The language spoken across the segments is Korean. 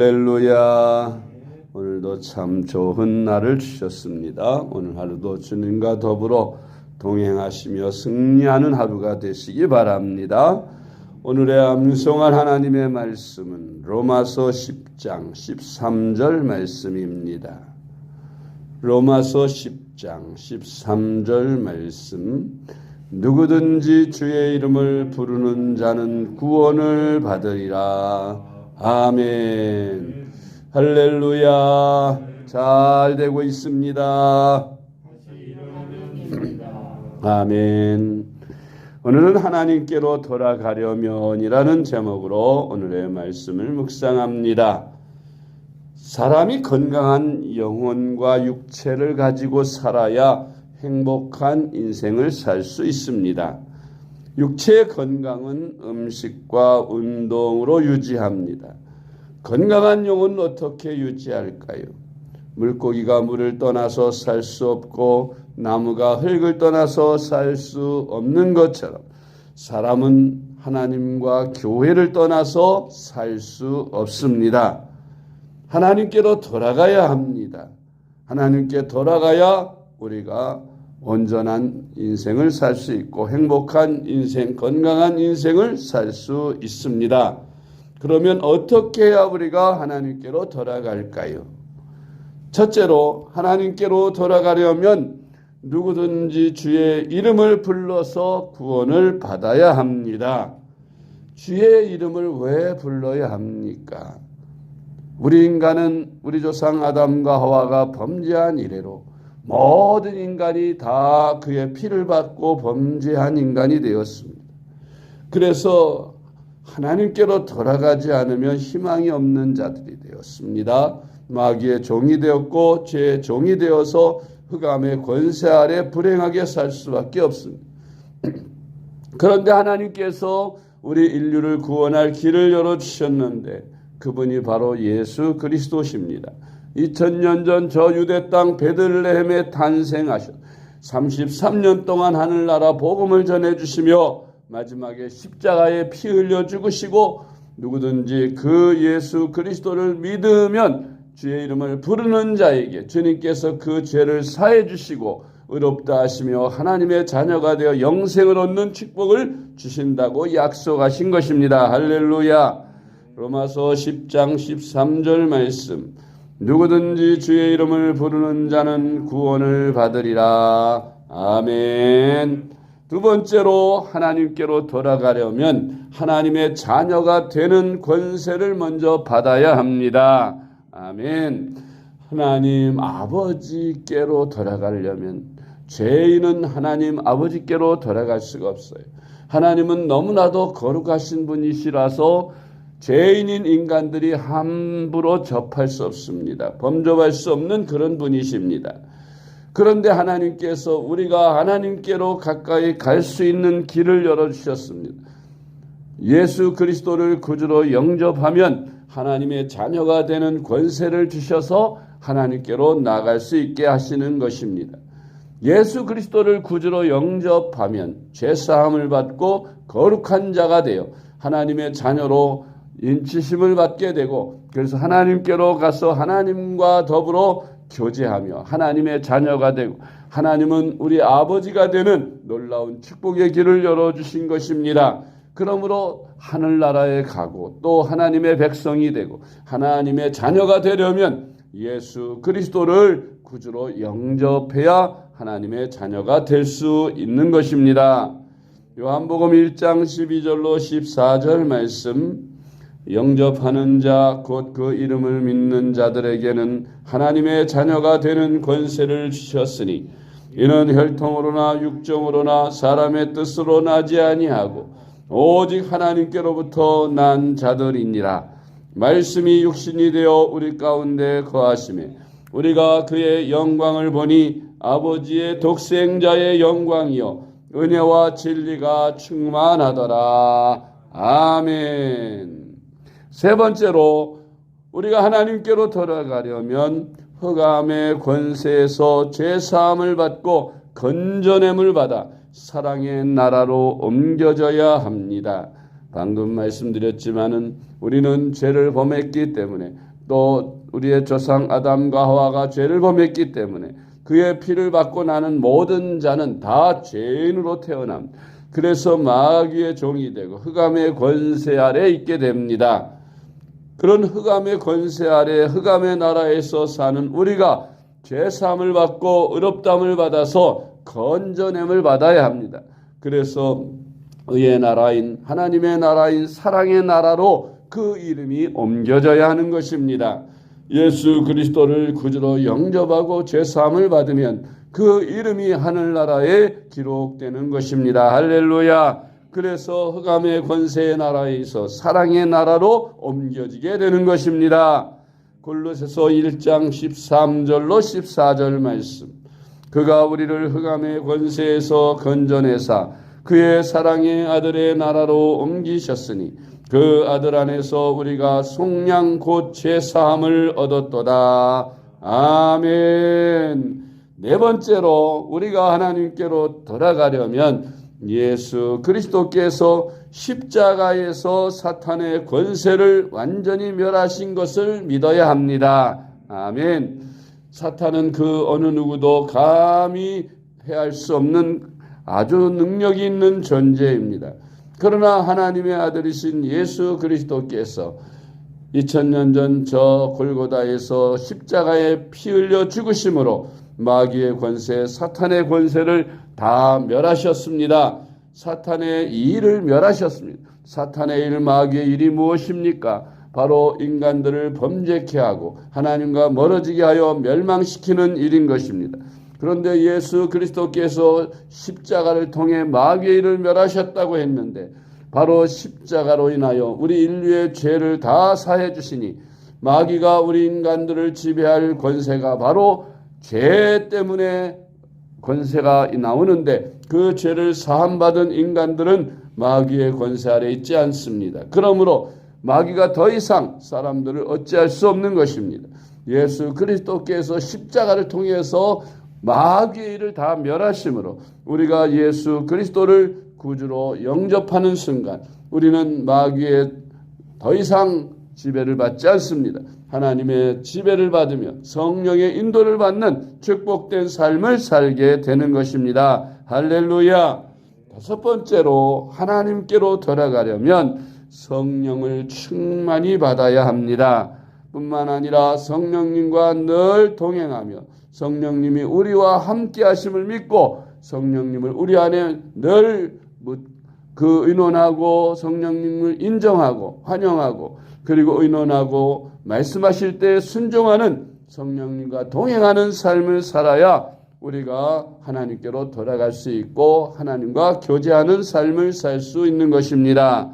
할렐루야. 오늘도 참 좋은 날을 주셨습니다. 오늘 하루도 주님과 더불어 동행하시며 승리하는 하루가 되시기 바랍니다. 오늘의 암송할 하나님의 말씀은 로마서 10장 13절 말씀입니다. 로마서 10장 13절 말씀. 누구든지 주의 이름을 부르는 자는 구원을 받으리라. 아멘. 할렐루야. 잘 되고 있습니다. 아멘. 오늘은 하나님께로 돌아가려면이라는 제목으로 오늘의 말씀을 묵상합니다. 사람이 건강한 영혼과 육체를 가지고 살아야 행복한 인생을 살 수 있습니다. 육체의 건강은 음식과 운동으로 유지합니다. 건강한 영혼은 어떻게 유지할까요? 물고기가 물을 떠나서 살 수 없고 나무가 흙을 떠나서 살 수 없는 것처럼 사람은 하나님과 교회를 떠나서 살 수 없습니다. 하나님께로 돌아가야 합니다. 하나님께 돌아가야 우리가 온전한 인생을 살 수 있고 행복한 인생, 건강한 인생을 살 수 있습니다. 그러면 어떻게 해야 우리가 하나님께로 돌아갈까요? 첫째로 하나님께로 돌아가려면 누구든지 주의 이름을 불러서 구원을 받아야 합니다. 주의 이름을 왜 불러야 합니까? 우리 인간은 우리 조상 아담과 하와가 범죄한 이래로 모든 인간이 다 그의 피를 받고 범죄한 인간이 되었습니다. 그래서 하나님께로 돌아가지 않으면 희망이 없는 자들이 되었습니다. 마귀의 종이 되었고 죄의 종이 되어서 흑암의 권세 아래 불행하게 살 수밖에 없습니다. 그런데 하나님께서 우리 인류를 구원할 길을 열어주셨는데 그분이 바로 예수 그리스도십니다. 2000년 전 저 유대 땅 베들레헴에 탄생하셔 33년 동안 하늘나라 복음을 전해주시며 마지막에 십자가에 피 흘려 죽으시고 누구든지 그 예수 그리스도를 믿으면 주의 이름을 부르는 자에게 주님께서 그 죄를 사해 주시고 의롭다 하시며 하나님의 자녀가 되어 영생을 얻는 축복을 주신다고 약속하신 것입니다. 할렐루야. 로마서 10장 13절 말씀. 누구든지 주의 이름을 부르는 자는 구원을 받으리라. 아멘. 두 번째로 하나님께로 돌아가려면 하나님의 자녀가 되는 권세를 먼저 받아야 합니다. 아멘. 하나님 아버지께로 돌아가려면 죄인은 하나님 아버지께로 돌아갈 수가 없어요. 하나님은 너무나도 거룩하신 분이시라서 죄인인 인간들이 함부로 접할 수 없습니다. 범접할 수 없는 그런 분이십니다. 그런데 하나님께서 우리가 하나님께로 가까이 갈 수 있는 길을 열어주셨습니다. 예수 그리스도를 구주로 영접하면 하나님의 자녀가 되는 권세를 주셔서 하나님께로 나갈 수 있게 하시는 것입니다. 예수 그리스도를 구주로 영접하면 죄사함을 받고 거룩한 자가 되어 하나님의 자녀로 인치심을 받게 되고 그래서 하나님께로 가서 하나님과 더불어 교제하며 하나님의 자녀가 되고 하나님은 우리 아버지가 되는 놀라운 축복의 길을 열어주신 것입니다. 그러므로 하늘나라에 가고 또 하나님의 백성이 되고 하나님의 자녀가 되려면 예수 그리스도를 구주로 영접해야 하나님의 자녀가 될 수 있는 것입니다. 요한복음 1장 12절로 14절 말씀. 영접하는 자 곧 그 이름을 믿는 자들에게는 하나님의 자녀가 되는 권세를 주셨으니 이는 혈통으로나 육정으로나 사람의 뜻으로 나지 아니하고 오직 하나님께로부터 난 자들이니라. 말씀이 육신이 되어 우리 가운데 거하시매 우리가 그의 영광을 보니 아버지의 독생자의 영광이요 은혜와 진리가 충만하더라. 아멘. 세 번째로 우리가 하나님께로 돌아가려면 흑암의 권세에서 죄사함을 받고 건져냄을 받아 사랑의 나라로 옮겨져야 합니다. 방금 말씀드렸지만은 우리는 죄를 범했기 때문에 또 우리의 조상 아담과 하와가 죄를 범했기 때문에 그의 피를 받고 나는 모든 자는 다 죄인으로 태어남. 그래서 마귀의 종이 되고 흑암의 권세 아래 있게 됩니다. 그런 흑암의 권세 아래 흑암의 나라에서 사는 우리가 죄사함을 받고 의롭다함을 받아서 건져냄을 받아야 합니다. 그래서 의의 나라인 하나님의 나라인 사랑의 나라로 그 이름이 옮겨져야 하는 것입니다. 예수 그리스도를 구주로 영접하고 죄사함을 받으면 그 이름이 하늘나라에 기록되는 것입니다. 할렐루야. 그래서 흑암의 권세의 나라에서 사랑의 나라로 옮겨지게 되는 것입니다. 골로새서 1장 13절로 14절 말씀. 그가 우리를 흑암의 권세에서 건져내사 그의 사랑의 아들의 나라로 옮기셨으니 그 아들 안에서 우리가 속량 곧 죄사함을 얻었도다. 아멘. 네 번째로 우리가 하나님께로 돌아가려면 예수 그리스도께서 십자가에서 사탄의 권세를 완전히 멸하신 것을 믿어야 합니다. 아멘. 사탄은 그 어느 누구도 감히 해할 수 없는 아주 능력이 있는 존재입니다. 그러나 하나님의 아들이신 예수 그리스도께서 2000년 전 저 골고다에서 십자가에 피 흘려 죽으심으로 마귀의 권세, 사탄의 권세를 다 멸하셨습니다. 사탄의 일을 멸하셨습니다. 사탄의 일, 마귀의 일이 무엇입니까? 바로 인간들을 범죄케 하고 하나님과 멀어지게 하여 멸망시키는 일인 것입니다. 그런데 예수 그리스도께서 십자가를 통해 마귀의 일을 멸하셨다고 했는데 바로 십자가로 인하여 우리 인류의 죄를 다 사해 주시니 마귀가 우리 인간들을 지배할 권세가 바로 죄 때문에 권세가 나오는데 그 죄를 사함받은 인간들은 마귀의 권세 아래 있지 않습니다. 그러므로 마귀가 더 이상 사람들을 어찌할 수 없는 것입니다. 예수 그리스도께서 십자가를 통해서 마귀의 일을 다 멸하심으로 우리가 예수 그리스도를 구주로 영접하는 순간 우리는 마귀의 더 이상 지배를 받지 않습니다. 하나님의 지배를 받으며 성령의 인도를 받는 축복된 삶을 살게 되는 것입니다. 할렐루야. 다섯 번째로 하나님께로 돌아가려면 성령을 충만히 받아야 합니다. 뿐만 아니라 성령님과 늘 동행하며 성령님이 우리와 함께 하심을 믿고 성령님을 우리 안에 늘 의논하고 성령님을 인정하고 환영하고 그리고 의논하고 말씀하실 때 순종하는 성령님과 동행하는 삶을 살아야 우리가 하나님께로 돌아갈 수 있고 하나님과 교제하는 삶을 살 수 있는 것입니다.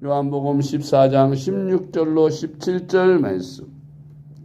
요한복음 14장 16절로 17절 말씀.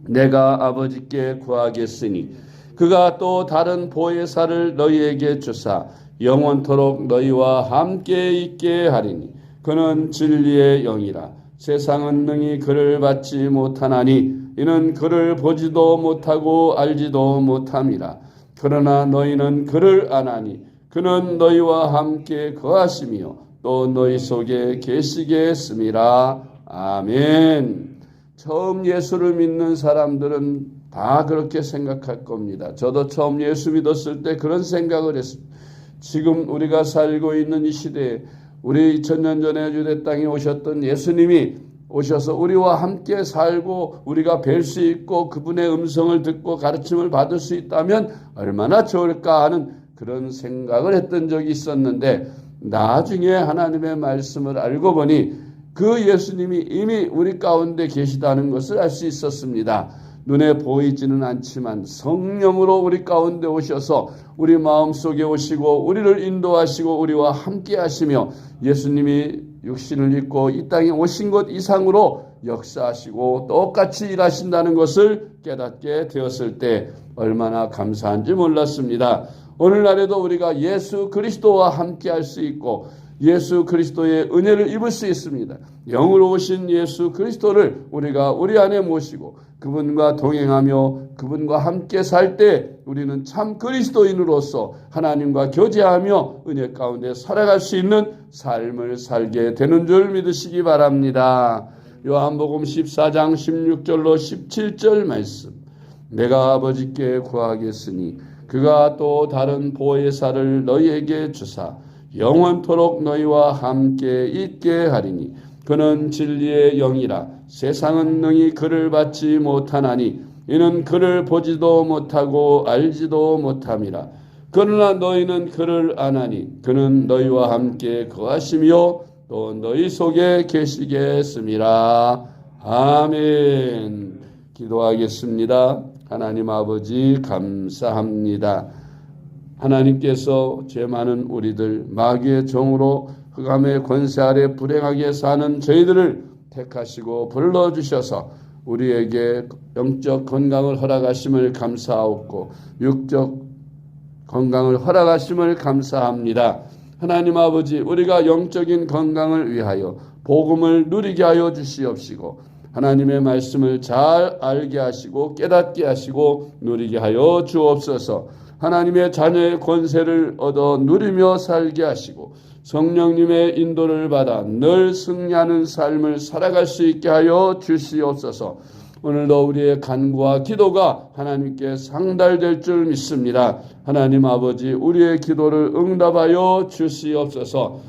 내가 아버지께 구하겠으니 그가 또 다른 보혜사를 너희에게 주사 영원토록 너희와 함께 있게 하리니 그는 진리의 영이라. 세상은 능히 그를 받지 못하나니 이는 그를 보지도 못하고 알지도 못함이라. 그러나 너희는 그를 아나니 그는 너희와 함께 거하시며 또 너희 속에 계시게 했음이라. 아멘. 처음 예수를 믿는 사람들은 다 그렇게 생각할 겁니다. 저도 처음 예수 믿었을 때 그런 생각을 했습니다. 지금 우리가 살고 있는 이 시대에 우리 2000년 전에 유대 땅에 오셨던 예수님이 오셔서 우리와 함께 살고 우리가 뵐 수 있고 그분의 음성을 듣고 가르침을 받을 수 있다면 얼마나 좋을까 하는 그런 생각을 했던 적이 있었는데 나중에 하나님의 말씀을 알고 보니 그 예수님이 이미 우리 가운데 계시다는 것을 알 수 있었습니다. 눈에 보이지는 않지만 성령으로 우리 가운데 오셔서 우리 마음속에 오시고 우리를 인도하시고 우리와 함께 하시며 예수님이 육신을 입고 이 땅에 오신 것 이상으로 역사하시고 똑같이 일하신다는 것을 깨닫게 되었을 때 얼마나 감사한지 몰랐습니다. 오늘날에도 우리가 예수 그리스도와 함께 할 수 있고 예수 그리스도의 은혜를 입을 수 있습니다. 영으로 오신 예수 그리스도를 우리가 우리 안에 모시고 그분과 동행하며 그분과 함께 살 때 우리는 참 그리스도인으로서 하나님과 교제하며 은혜 가운데 살아갈 수 있는 삶을 살게 되는 줄 믿으시기 바랍니다. 요한복음 14장 16절로 17절 말씀. 내가 아버지께 구하겠으니 그가 또 다른 보혜사를 너희에게 주사 영원토록 너희와 함께 있게 하리니 그는 진리의 영이라. 세상은 능히 그를 받지 못하나니 이는 그를 보지도 못하고 알지도 못함이라. 그러나 너희는 그를 아나니 그는 너희와 함께 거하시며 또 너희 속에 계시겠습니다. 아멘. 기도하겠습니다. 하나님 아버지 감사합니다. 하나님께서 죄 많은 우리들 마귀의 종으로 흑암의 권세 아래 불행하게 사는 저희들을 택하시고 불러주셔서 우리에게 영적 건강을 허락하심을 감사하옵고 육적 건강을 허락하심을 감사합니다. 하나님 아버지, 우리가 영적인 건강을 위하여 복음을 누리게 하여 주시옵시고 하나님의 말씀을 잘 알게 하시고 깨닫게 하시고 누리게 하여 주옵소서. 하나님의 자녀의 권세를 얻어 누리며 살게 하시고 성령님의 인도를 받아 늘 승리하는 삶을 살아갈 수 있게 하여 주시옵소서. 오늘도 우리의 간구와 기도가 하나님께 상달될 줄 믿습니다. 하나님 아버지, 우리의 기도를 응답하여 주시옵소서.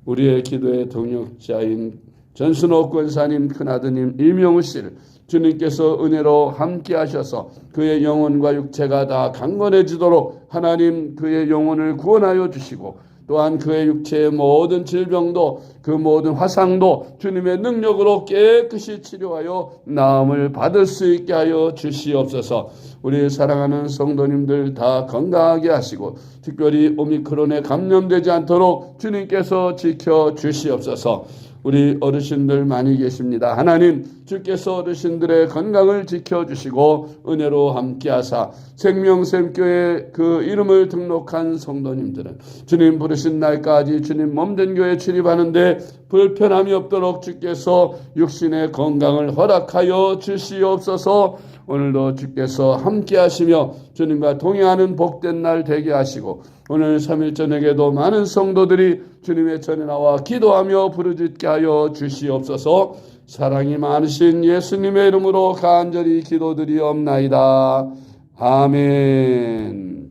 우리의 기도의 동역자인 전순옥 권사님 큰아드님 이명우 씨를 주님께서 은혜로 함께 하셔서 그의 영혼과 육체가 다 강건해지도록 하나님 그의 영혼을 구원하여 주시고 또한 그의 육체의 모든 질병도 그 모든 화상도 주님의 능력으로 깨끗이 치료하여 나음을 받을 수 있게 하여 주시옵소서. 우리 사랑하는 성도님들 다 건강하게 하시고 특별히 오미크론에 감염되지 않도록 주님께서 지켜주시옵소서. 우리 어르신들 많이 계십니다. 하나님 주께서 어르신들의 건강을 지켜주시고 은혜로 함께하사 생명샘교회 그 이름을 등록한 성도님들은 주님 부르신 날까지 주님 몸된 교회 출입하는데 불편함이 없도록 주께서 육신의 건강을 허락하여 주시옵소서. 오늘도 주께서 함께하시며 주님과 동행하는 복된 날 되게 하시고 오늘 3일 저녁에도 많은 성도들이 주님의 전에 나와 기도하며 부르짖게 하여 주시옵소서. 사랑이 많으신 예수님의 이름으로 간절히 기도드리옵나이다. 아멘.